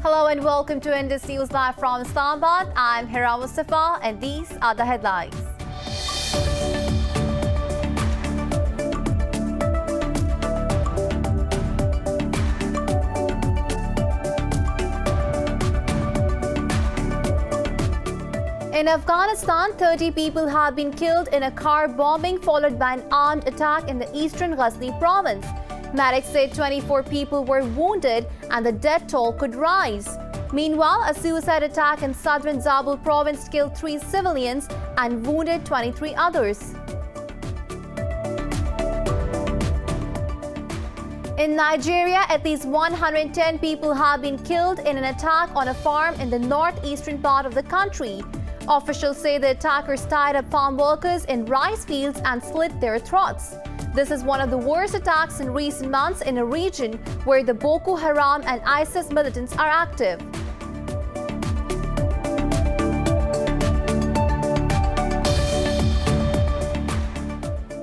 Hello and welcome to Indus News Live from Islamabad. I'm Hira Mustafa and these are the headlines. In Afghanistan, 30 people have been killed in a car bombing followed by an armed attack in the eastern Ghazni province. Medics say 24 people were wounded and the death toll could rise. Meanwhile, a suicide attack in southern Zabul province killed 3 civilians and wounded 23 others. In Nigeria, at least 110 people have been killed in an attack on a farm in the northeastern part of the country. Officials say the attackers tied up farm workers in rice fields and slit their throats. This is one of the worst attacks in recent months in a region where the Boko Haram and ISIS militants are active.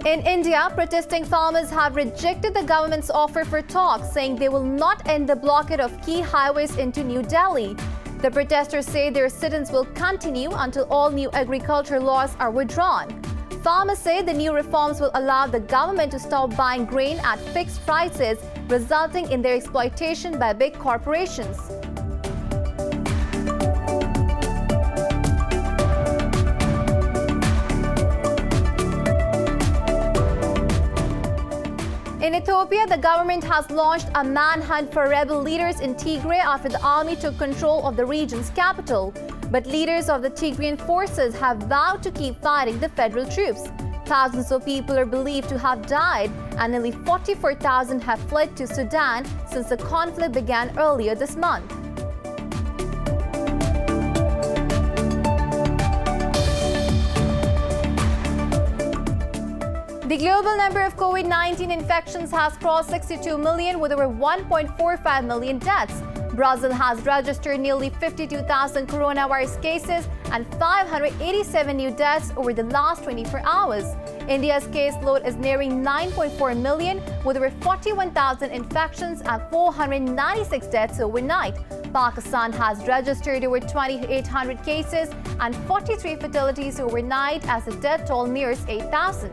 In India, protesting farmers have rejected the government's offer for talks, saying they will not end the blockade of key highways into New Delhi. The protesters say their sit-ins will continue until all new agriculture laws are withdrawn. Farmers say the new reforms will allow the government to stop buying grain at fixed prices, resulting in their exploitation by big corporations. In Ethiopia, the government has launched a manhunt for rebel leaders in Tigray after the army took control of the region's capital. But leaders of the Tigrayan forces have vowed to keep fighting the federal troops. Thousands of people are believed to have died, and nearly 44,000 have fled to Sudan since the conflict began earlier this month. The global number of COVID-19 infections has crossed 62 million with over 1.45 million deaths. Brazil has registered nearly 52,000 coronavirus cases and 587 new deaths over the last 24 hours. India's caseload is nearing 9.4 million with over 41,000 infections and 496 deaths overnight. Pakistan has registered over 2,800 cases and 43 fatalities overnight as the death toll nears 8,000.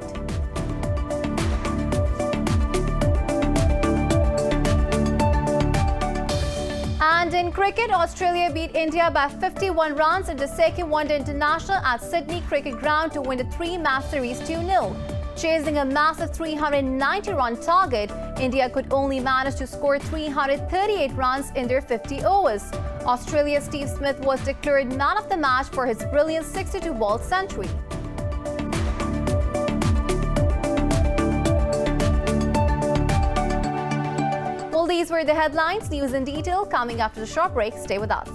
And in cricket, Australia beat India by 51 runs in the second one-day international at Sydney Cricket Ground to win the 3-match series 2-0. Chasing a massive 390-run target, India could only manage to score 338 runs in their 50 overs. Australia's Steve Smith was declared man of the match for his brilliant 62-ball century. These were the headlines. News in detail coming after the short break. Stay with us.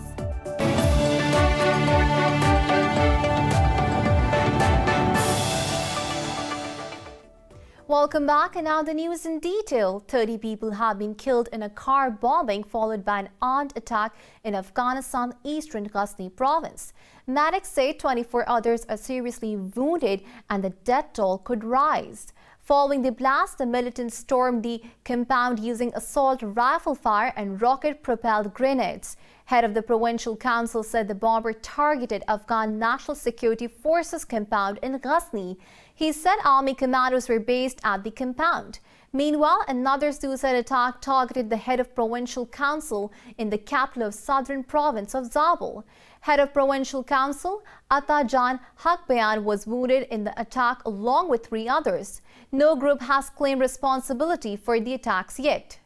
Welcome back, and now the news in detail. 30 people have been killed in a car bombing followed by an armed attack in Afghanistan's eastern Ghazni province. Medics say 24 others are seriously wounded and the death toll could rise. Following the blast, the militants stormed the compound using assault rifle fire and rocket-propelled grenades. Head of the provincial council said the bomber targeted Afghan National Security Forces compound in Ghazni. He said army commandos were based at the compound. Meanwhile, another suicide attack targeted the head of provincial council in the capital of southern province of Zabul. Head of provincial council, Atajan Hakbayan, was wounded in the attack along with 3 others. No group has claimed responsibility for the attacks yet.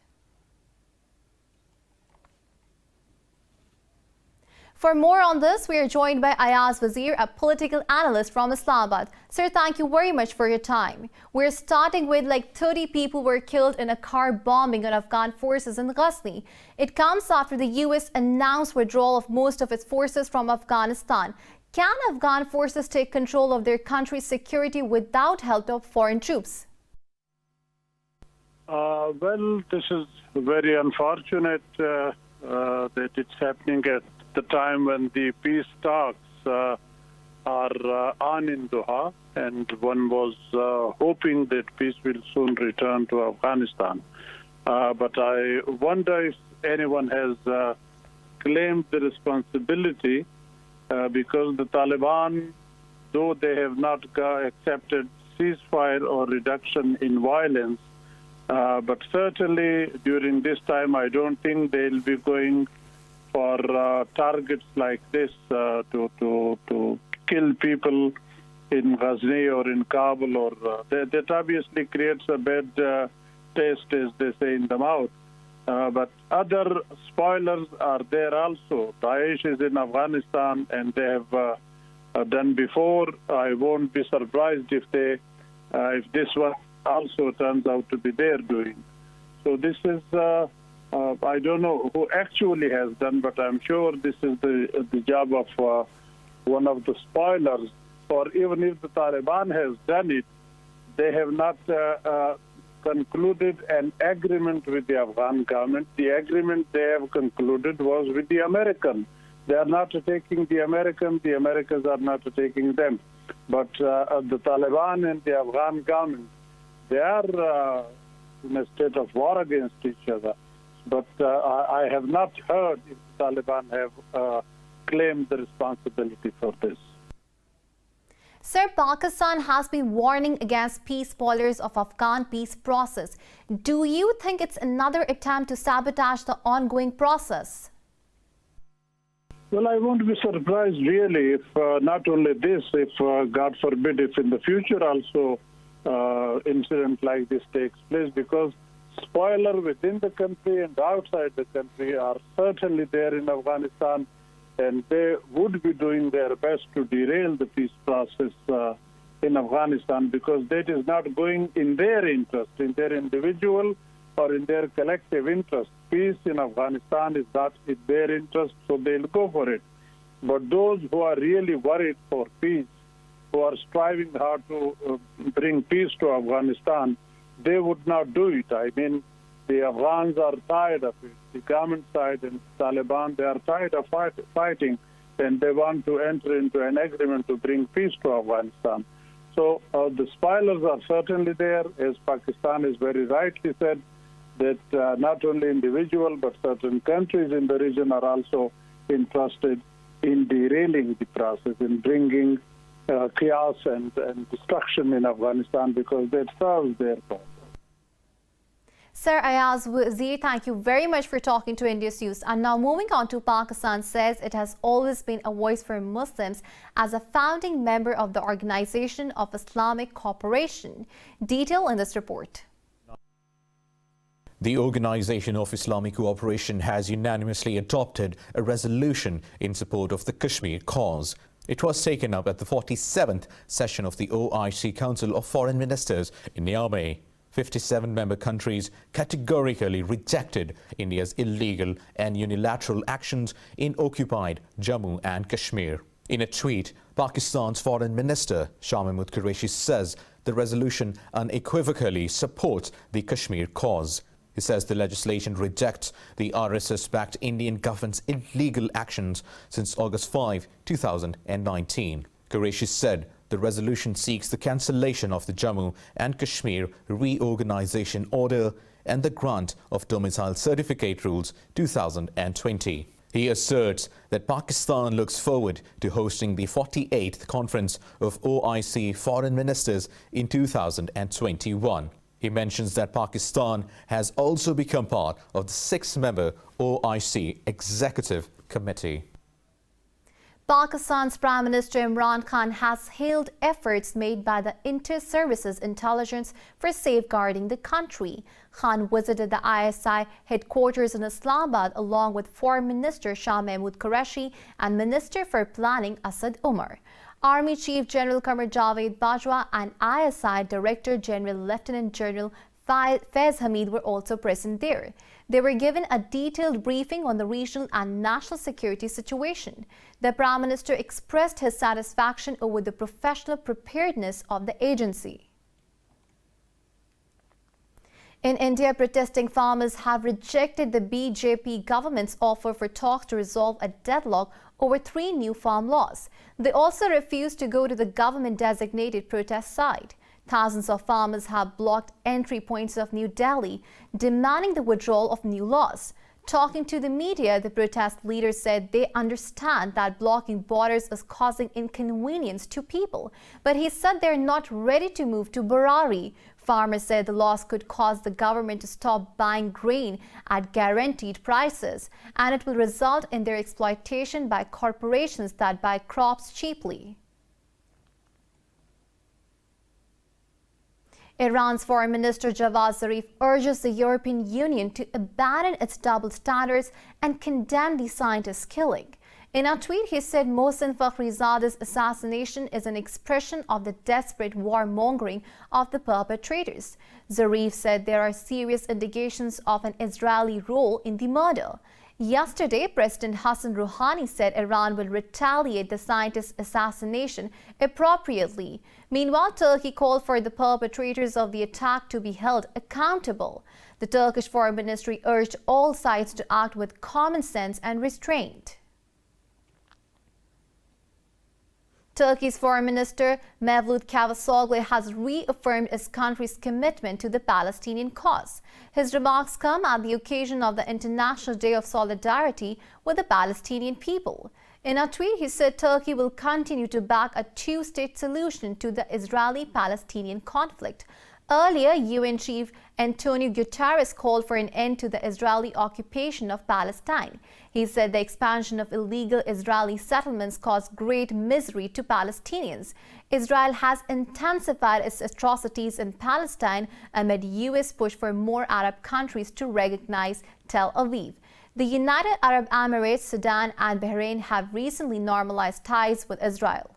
For more on this, we are joined by Ayaz Wazir, a political analyst from Islamabad. Sir, thank you very much for your time. We're starting with 30 people were killed in a car bombing on Afghan forces in Ghazni. It comes after the U.S. announced withdrawal of most of its forces from Afghanistan. Can Afghan forces take control of their country's security without help of foreign troops? Well, this is very unfortunate that it's happening at the time when the peace talks are on in Doha, and one was hoping that peace will soon return to Afghanistan. But I wonder if anyone has claimed the responsibility because the Taliban, though they have not accepted ceasefire or reduction in violence, but certainly during this time, I don't think they'll be going for targets like this to kill people in Ghazni or in Kabul. Or that obviously creates a bad taste, as they say, in the mouth. But other spoilers are there also. Daesh is in Afghanistan, and they have done before. I won't be surprised if this one also turns out to be their doing. So this is, I don't know who actually has done, but I'm sure this is the job of one of the spoilers. Or even if the Taliban has done it, they have not concluded an agreement with the Afghan government. The agreement they have concluded was with the American. They are not taking the Americans are not taking them. But the Taliban and the Afghan government, they are in a state of war against each other. But I have not heard if the Taliban have claimed the responsibility for this. Sir, Pakistan has been warning against peace spoilers of Afghan peace process. Do you think it's another attempt to sabotage the ongoing process? Well, I won't be surprised really if not only this, if God forbid, if in the future also incident like this takes place, because spoiler within the country and outside the country are certainly there in Afghanistan, and they would be doing their best to derail the peace process in Afghanistan, because that is not going in their interest, in their individual or in their collective interest. Peace in Afghanistan is not in their interest, so they'll go for it. But those who are really worried for peace, who are striving hard to bring peace to Afghanistan, they would not do it. I mean, the Afghans are tired of it. The government side and Taliban, they are tired of fighting, and they want to enter into an agreement to bring peace to Afghanistan. So the spoilers are certainly there, as Pakistan has very rightly said, that not only individual but certain countries in the region are also interested in derailing the process, in bringing chaos and destruction in Afghanistan, because that serves their purpose. Sir Ayaz Wazir, thank you very much for talking to Indus News. And now moving on to Pakistan, says it has always been a voice for Muslims as a founding member of the Organization of Islamic Cooperation. Detail in this report. The Organization of Islamic Cooperation has unanimously adopted a resolution in support of the Kashmir cause. It was taken up at the 47th session of the OIC Council of Foreign Ministers in Niamey. 57 member countries categorically rejected India's illegal and unilateral actions in occupied Jammu and Kashmir. In a tweet, Pakistan's Foreign Minister Shah Mahmood Qureshi says the resolution unequivocally supports the Kashmir cause. He says the legislation rejects the RSS-backed Indian government's illegal actions since August 5, 2019. Qureshi said the resolution seeks the cancellation of the Jammu and Kashmir Reorganization Order and the grant of Domicile Certificate Rules 2020. He asserts that Pakistan looks forward to hosting the 48th Conference of OIC Foreign Ministers in 2021. He mentions that Pakistan has also become part of the 6-member OIC Executive Committee. Pakistan's Prime Minister Imran Khan has hailed efforts made by the Inter-Services Intelligence for safeguarding the country. Khan visited the ISI headquarters in Islamabad along with Foreign Minister Shah Mahmood Qureshi and Minister for Planning Asad Umar. Army Chief General Qamar Javed Bajwa and ISI Director General Lieutenant General Faiz Hamid were also present there. They were given a detailed briefing on the regional and national security situation. The Prime Minister expressed his satisfaction over the professional preparedness of the agency. In India, protesting farmers have rejected the BJP government's offer for talks to resolve a deadlock over 3 new farm laws. They also refused to go to the government-designated protest site. Thousands of farmers have blocked entry points of New Delhi, demanding the withdrawal of new laws. Talking to the media, the protest leaders said they understand that blocking borders is causing inconvenience to people, but he said they're not ready to move to Barari. Farmers said the loss could cause the government to stop buying grain at guaranteed prices, and it will result in their exploitation by corporations that buy crops cheaply. Iran's Foreign Minister Javad Zarif urges the European Union to abandon its double standards and condemn the scientists' killing. In a tweet, he said Mohsen Fakhrizade's assassination is an expression of the desperate warmongering of the perpetrators. Zarif said there are serious indications of an Israeli role in the murder. Yesterday, President Hassan Rouhani said Iran will retaliate the scientist's assassination appropriately. Meanwhile, Turkey called for the perpetrators of the attack to be held accountable. The Turkish Foreign Ministry urged all sides to act with common sense and restraint. Turkey's Foreign Minister Mevlut Cavusoglu has reaffirmed his country's commitment to the Palestinian cause. His remarks come at the occasion of the International Day of Solidarity with the Palestinian people. In a tweet, he said Turkey will continue to back a two-state solution to the Israeli-Palestinian conflict. Earlier, UN Chief Antonio Guterres called for an end to the Israeli occupation of Palestine. He said the expansion of illegal Israeli settlements caused great misery to Palestinians. Israel has intensified its atrocities in Palestine amid U.S. push for more Arab countries to recognize Tel Aviv. The United Arab Emirates, Sudan, and Bahrain have recently normalized ties with Israel.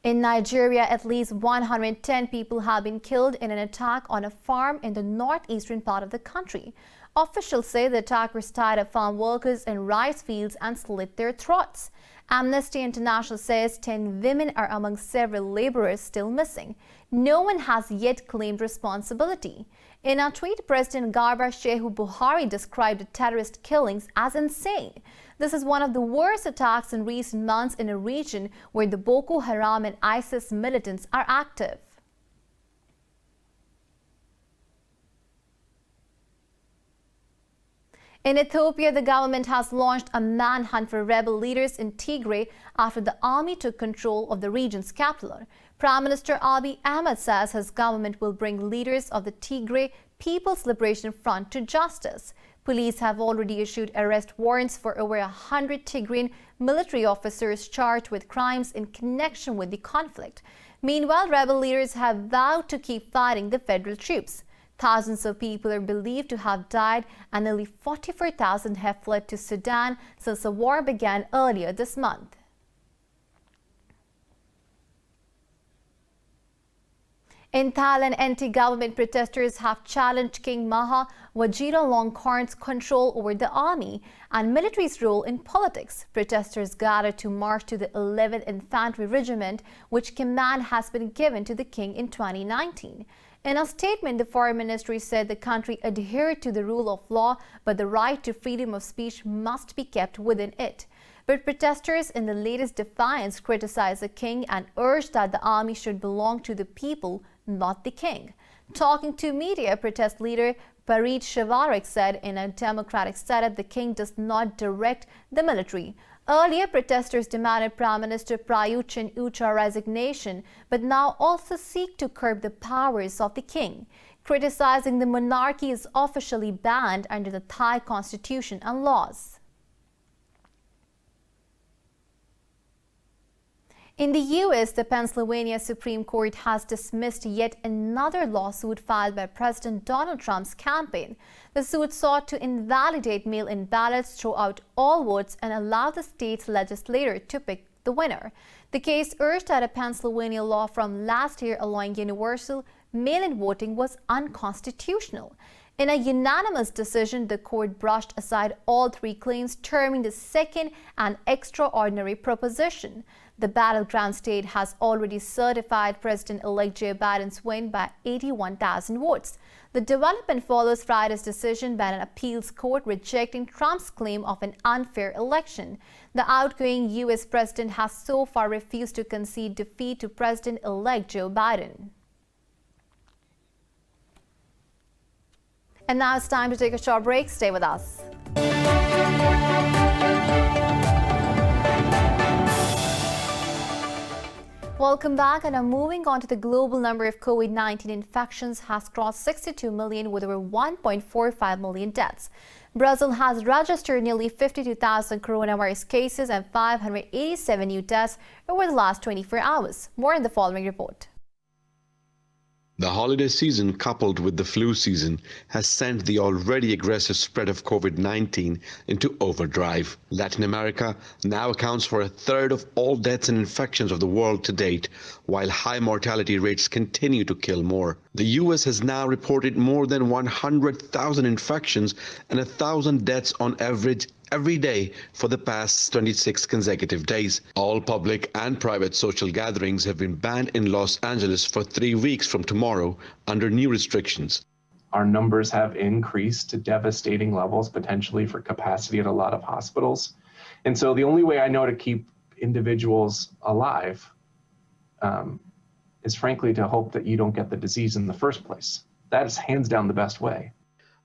In Nigeria, at least 110 people have been killed in an attack on a farm in the northeastern part of the country. Officials say the attackers tied up farm workers in rice fields and slit their throats. Amnesty International says 10 women are among several laborers still missing. No one has yet claimed responsibility. In a tweet, President Garba Shehu Buhari described the terrorist killings as insane. This is one of the worst attacks in recent months in a region where the Boko Haram and ISIS militants are active. In Ethiopia, the government has launched a manhunt for rebel leaders in Tigray after the army took control of the region's capital. Prime Minister Abiy Ahmed says his government will bring leaders of the Tigray People's Liberation Front to justice. Police have already issued arrest warrants for over 100 Tigrayan military officers charged with crimes in connection with the conflict. Meanwhile, rebel leaders have vowed to keep fighting the federal troops. Thousands of people are believed to have died and nearly 44,000 have fled to Sudan since the war began earlier this month. In Thailand, anti-government protesters have challenged King Maha Vajiralongkorn's control over the army and military's role in politics. Protesters gathered to march to the 11th Infantry Regiment, which command has been given to the king in 2019. In a statement, the Foreign Ministry said the country adhered to the rule of law, but the right to freedom of speech must be kept within it. But protesters in the latest defiance criticized the king and urged that the army should belong to the people, not the king. Talking to media, protest leader Parit Shivarik said in a democratic setup the king does not direct the military. Earlier, protesters demanded Prime Minister Prayut Chan-o-cha's resignation, but now also seek to curb the powers of the king. Criticizing the monarchy is officially banned under the Thai constitution and laws. In the U.S., the Pennsylvania Supreme Court has dismissed yet another lawsuit filed by President Donald Trump's campaign. The suit sought to invalidate mail-in ballots, throw out all votes, and allow the state's legislature to pick the winner. The case urged that a Pennsylvania law from last year allowing universal mail-in voting was unconstitutional. In a unanimous decision, the court brushed aside all three claims, terming the second an extraordinary proposition. The battleground state has already certified President-elect Joe Biden's win by 81,000 votes. The development follows Friday's decision by an appeals court rejecting Trump's claim of an unfair election. The outgoing U.S. president has so far refused to concede defeat to President-elect Joe Biden. And now it's time to take a short break. Stay with us. Welcome back, and now moving on to the global number of COVID-19 infections has crossed 62 million with over 1.45 million deaths. Brazil has registered nearly 52,000 coronavirus cases and 587 new deaths over the last 24 hours. More in the following report. The holiday season, coupled with the flu season, has sent the already aggressive spread of COVID-19 into overdrive. Latin America now accounts for a third of all deaths and infections of the world to date, while high mortality rates continue to kill more. The U.S. has now reported more than 100,000 infections and 1,000 deaths on average every day for the past 26 consecutive days. All public and private social gatherings have been banned in Los Angeles for 3 weeks from tomorrow under new restrictions. Our numbers have increased to devastating levels, potentially for capacity at a lot of hospitals. And so the only way I know to keep individuals alive is frankly to hope that you don't get the disease in the first place. That is hands down the best way.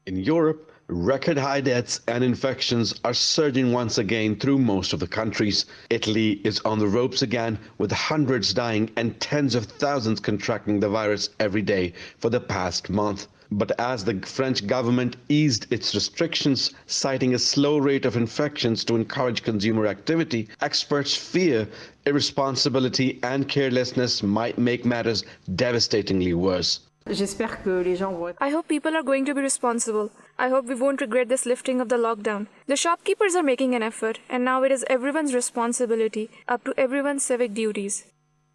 In Europe, record high deaths and infections are surging once again through most of the countries. Italy is on the ropes again, with hundreds dying and tens of thousands contracting the virus every day for the past month. But as the French government eased its restrictions, citing a slow rate of infections to encourage consumer activity, experts fear irresponsibility and carelessness might make matters devastatingly worse. I hope people are going to be responsible. I hope we won't regret this lifting of the lockdown. The shopkeepers are making an effort, and now it is everyone's responsibility, up to everyone's civic duties.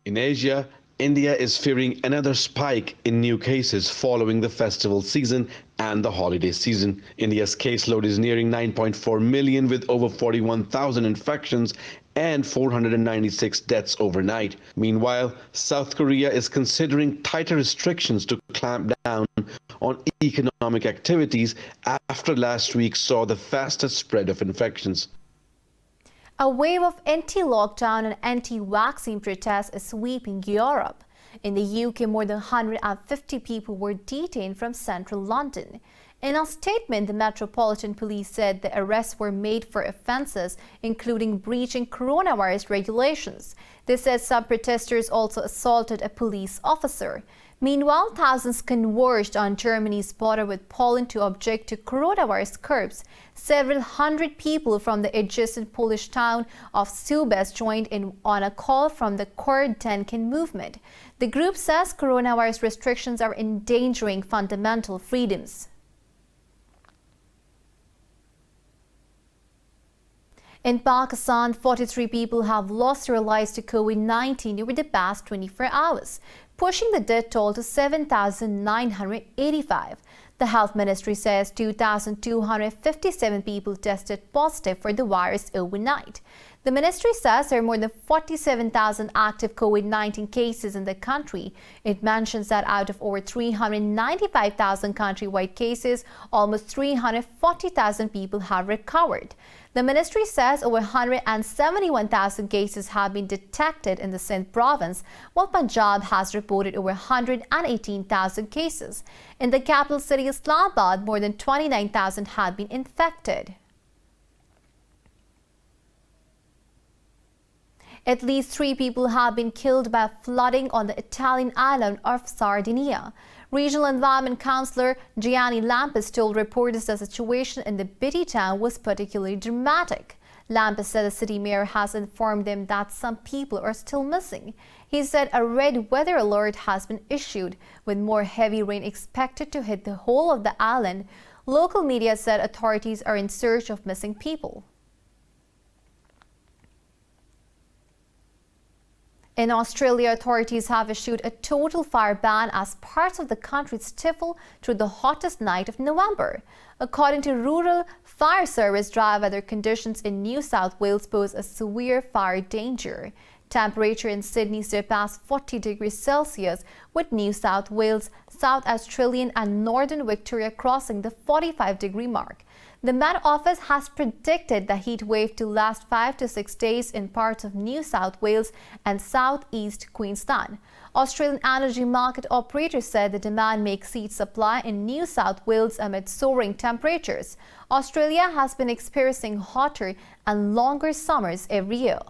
In Asia, India is fearing another spike in new cases following the festival season and the holiday season. India's caseload is nearing 9.4 million with over 41,000 infections and 496 deaths overnight. Meanwhile, South Korea is considering tighter restrictions to clamp down on economic activities after last week saw the fastest spread of infections. A wave of anti-lockdown and anti-vaccine protests is sweeping Europe. In the UK, more than 150 people were detained from central London. In a statement, the Metropolitan Police said the arrests were made for offences including breaching coronavirus regulations. They said some protesters also assaulted a police officer. Meanwhile, thousands converged on Germany's border with Poland to object to coronavirus curbs. Several hundred people from the adjacent Polish town of Subec joined in on a call from the Denken movement. The group says coronavirus restrictions are endangering fundamental freedoms. In Pakistan, 43 people have lost their lives to COVID-19 over the past 24 hours, pushing the death toll to 7,985. The health ministry says 2,257 people tested positive for the virus overnight. The ministry says there are more than 47,000 active COVID-19 cases in the country. It mentions that out of over 395,000 countrywide cases, almost 340,000 people have recovered. The ministry says over 171,000 cases have been detected in the Sindh province, while Punjab has reported over 118,000 cases. In the capital city Islamabad, more than 29,000 had been infected. At least 3 people have been killed by flooding on the Italian island of Sardinia. Regional Environment Councillor Gianni Lampis told reporters the situation in the bitty town was particularly dramatic. Lampis said the city mayor has informed them that some people are still missing. He said a red weather alert has been issued, with more heavy rain expected to hit the whole of the island. Local media said authorities are in search of missing people. In Australia, authorities have issued a total fire ban as parts of the country stifle through the hottest night of November. According to Rural Fire Service, dry weather conditions in New South Wales pose a severe fire danger. Temperature in Sydney surpassed 40 degrees Celsius, with New South Wales, South Australian and Northern Victoria crossing the 45-degree mark. The Met Office has predicted the heat wave to last 5 to 6 days in parts of New South Wales and southeast Queensland. Australian energy market operators said the demand may exceed supply in New South Wales amid soaring temperatures. Australia has been experiencing hotter and longer summers every year.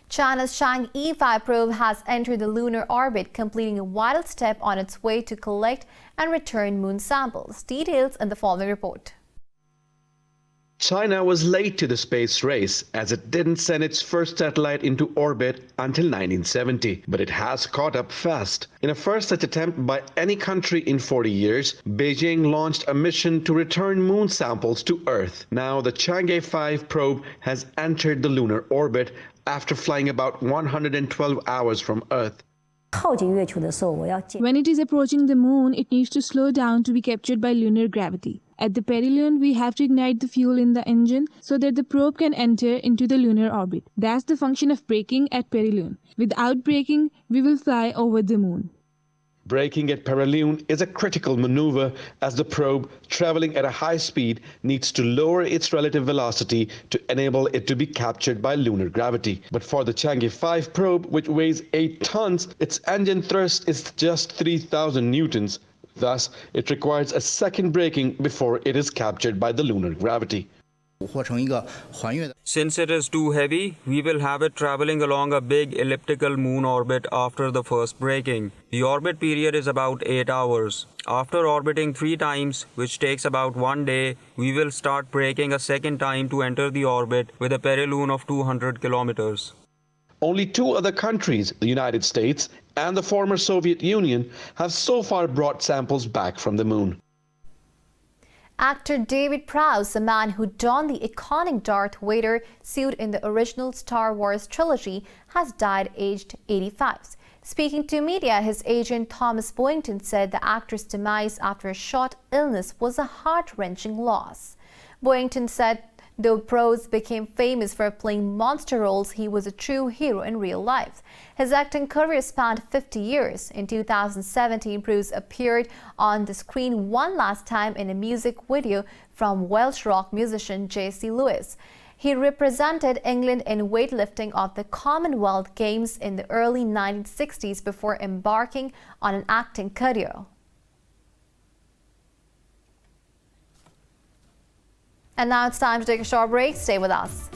China's Chang'e 5 probe has entered the lunar orbit, completing a vital step on its way to collect and return moon samples. Details in the following report. China was late to the space race as it didn't send its first satellite into orbit until 1970, but it has caught up fast. In a first such attempt by any country in 40 years, Beijing launched a mission to return moon samples to Earth. Now the Chang'e 5 probe has entered the lunar orbit after flying about 112 hours from Earth. When it is approaching the moon, it needs to slow down to be captured by lunar gravity. At the perihelion, we have to ignite the fuel in the engine so that the probe can enter into the lunar orbit. That's the function of braking at perihelion. Without braking, we will fly over the moon. Braking at perihelion is a critical maneuver as the probe, traveling at a high speed, needs to lower its relative velocity to enable it to be captured by lunar gravity. But for the Chang'e 5 probe, which weighs 8 tons, its engine thrust is just 3,000 newtons. Thus, it requires a second braking before it is captured by the lunar gravity. Since it is too heavy, we will have it traveling along a big elliptical moon orbit after the first braking. The orbit period is about 8 hours. After orbiting 3 times, which takes about 1 day, we will start braking a second time to enter the orbit with a perihelion of 200 kilometers. Only 2 other countries, the United States and the former Soviet Union, have so far brought samples back from the moon. Actor David Prowse, the man who donned the iconic Darth Vader suit in the original Star Wars trilogy, has died aged 85. Speaking to media, his agent Thomas Boynton said the actor's demise after a short illness was a heart-wrenching loss. Boynton said though Prowse became famous for playing monster roles, he was a true hero in real life. His acting career spanned 50 years. In 2017, Prowse appeared on the screen one last time in a music video from Welsh rock musician J.C. Lewis. He represented England in weightlifting of the Commonwealth Games in the early 1960s before embarking on an acting career. And now it's time to take a short break. Stay with us.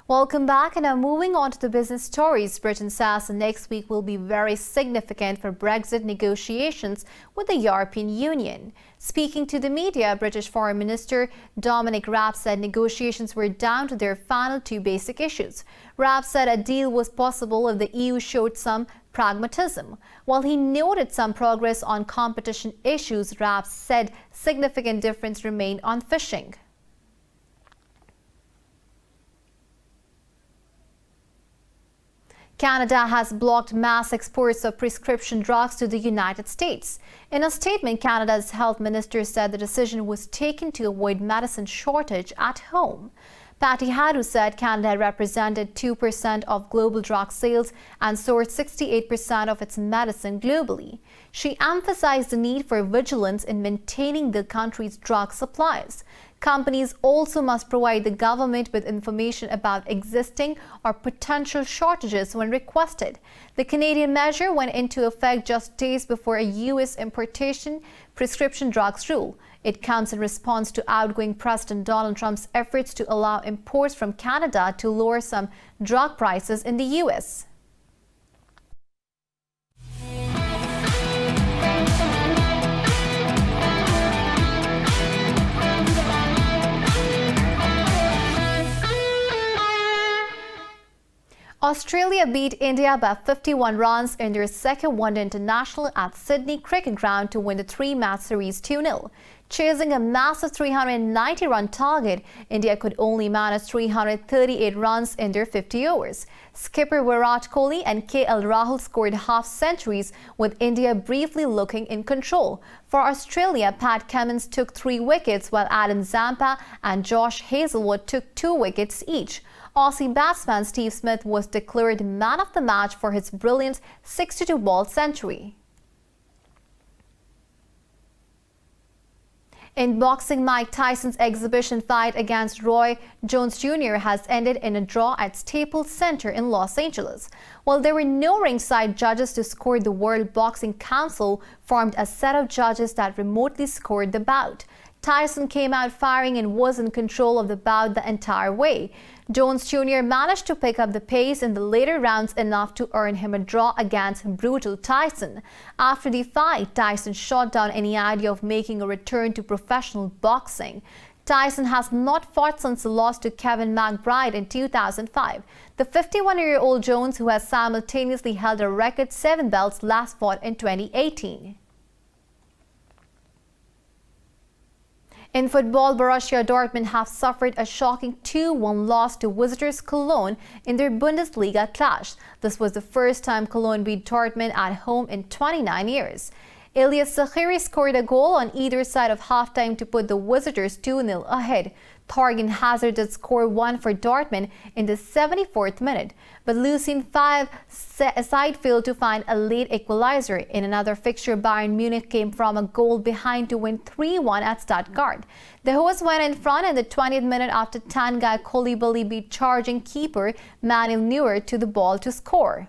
Welcome back, and now moving on to the business stories. Britain says the next week will be very significant for Brexit negotiations with the European Union. Speaking to the media, British Foreign Minister Dominic Raab said negotiations were down to their final 2 basic issues. Raab said a deal was possible if the EU showed some pragmatism. While he noted some progress on competition issues, Raab said significant difference remained on fishing. Canada has blocked mass exports of prescription drugs to the United States. In a statement, Canada's health minister said the decision was taken to avoid medicine shortage at home. Patty Hadu said Canada represented 2% of global drug sales and sourced 68% of its medicine globally. She emphasized the need for vigilance in maintaining the country's drug supplies. Companies also must provide the government with information about existing or potential shortages when requested. The Canadian measure went into effect just days before a U.S. importation prescription drugs rule. It comes in response to outgoing President Donald Trump's efforts to allow imports from Canada to lower some drug prices in the U.S. Australia beat India by 51 runs in their second one-day international at Sydney Cricket Ground to win the three-match series 2-0. Chasing a massive 390-run target, India could only manage 338 runs in their 50 overs. Skipper Virat Kohli and KL Rahul scored half-centuries, with India briefly looking in control. For Australia, Pat Cummins took 3 wickets, while Adam Zampa and Josh Hazlewood took 2 wickets each. Aussie batsman Steve Smith was declared man of the match for his brilliant 62-ball century. In boxing, Mike Tyson's exhibition fight against Roy Jones Jr. has ended in a draw at Staples Center in Los Angeles. While there were no ringside judges to score, the World Boxing Council formed a set of judges that remotely scored the bout. Tyson came out firing and was in control of the bout the entire way. Jones Jr. managed to pick up the pace in the later rounds enough to earn him a draw against brutal Tyson. After the fight, Tyson shot down any idea of making a return to professional boxing. Tyson has not fought since the loss to Kevin McBride in 2005. The 51-year-old Jones, who has simultaneously held a record 7 belts, last fought in 2018. In football, Borussia Dortmund have suffered a shocking 2-1 loss to visitors Cologne in their Bundesliga clash. This was the first time Cologne beat Dortmund at home in 29 years. Elias Zahiri scored a goal on either side of halftime to put the visitors 2-0 ahead. Thorgan Hazard did score 1 for Dortmund in the 74th minute, but Lucien Favre side failed to find a late equalizer. In another fixture, Bayern Munich came from a goal behind to win 3-1 at Stuttgart. The hosts went in front in the 20th minute after Tanguy Koulibaly beat charging keeper Manuel Neuer to the ball to score.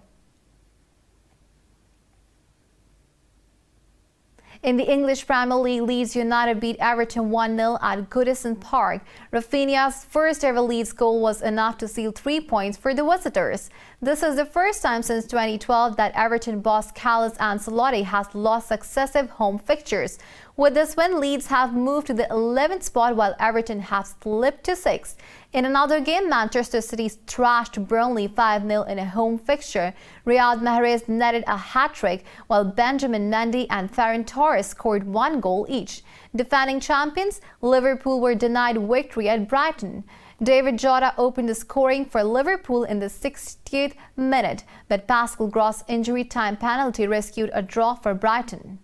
In the English Premier League, Leeds United beat Everton 1-0 at Goodison Park. Rafinha's first ever Leeds goal was enough to seal 3 points for the visitors. This is the first time since 2012 that Everton boss Carlos Ancelotti has lost successive home fixtures. With this win, Leeds have moved to the 11th spot while Everton have slipped to 6th. In another game, Manchester City thrashed Burnley 5-0 in a home fixture. Riyad Mahrez netted a hat-trick, while Benjamin Mendy and Ferran Torres scored 1 goal each. Defending champions, Liverpool were denied victory at Brighton. David Jota opened the scoring for Liverpool in the 60th minute, but Pascal Gross' injury time penalty rescued a draw for Brighton.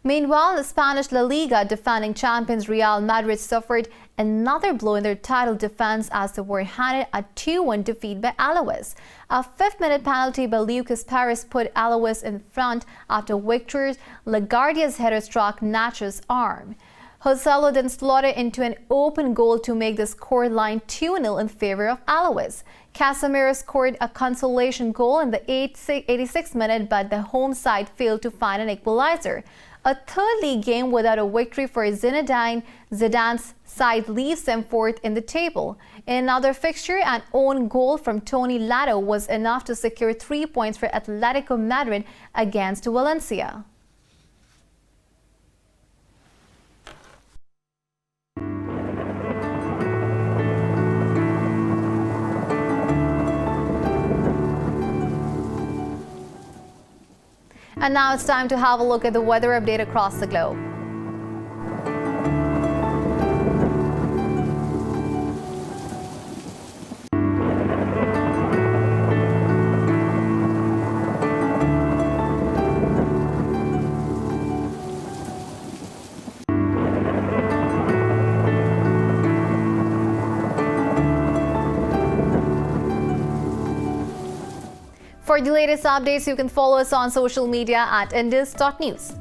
Meanwhile, the Spanish La Liga defending champions Real Madrid suffered another blow in their title defense as they were handed a 2-1 defeat by Alaves. A 5th-minute penalty by Lucas Perez put Alaves in front after Victor LaGuardia's header struck Nacho's arm. Joselu then slotted into an open goal to make the scoreline 2-0 in favor of Alaves. Casemiro scored a consolation goal in the 86th minute, but the home side failed to find an equalizer. A third league game without a victory for Zinedine Zidane's side leaves them 4th in the table. In another fixture, an own goal from Tony Lato was enough to secure 3 points for Atletico Madrid against Valencia. And now it's time to have a look at the weather update across the globe. For the latest updates, you can follow us on social media at indus.news.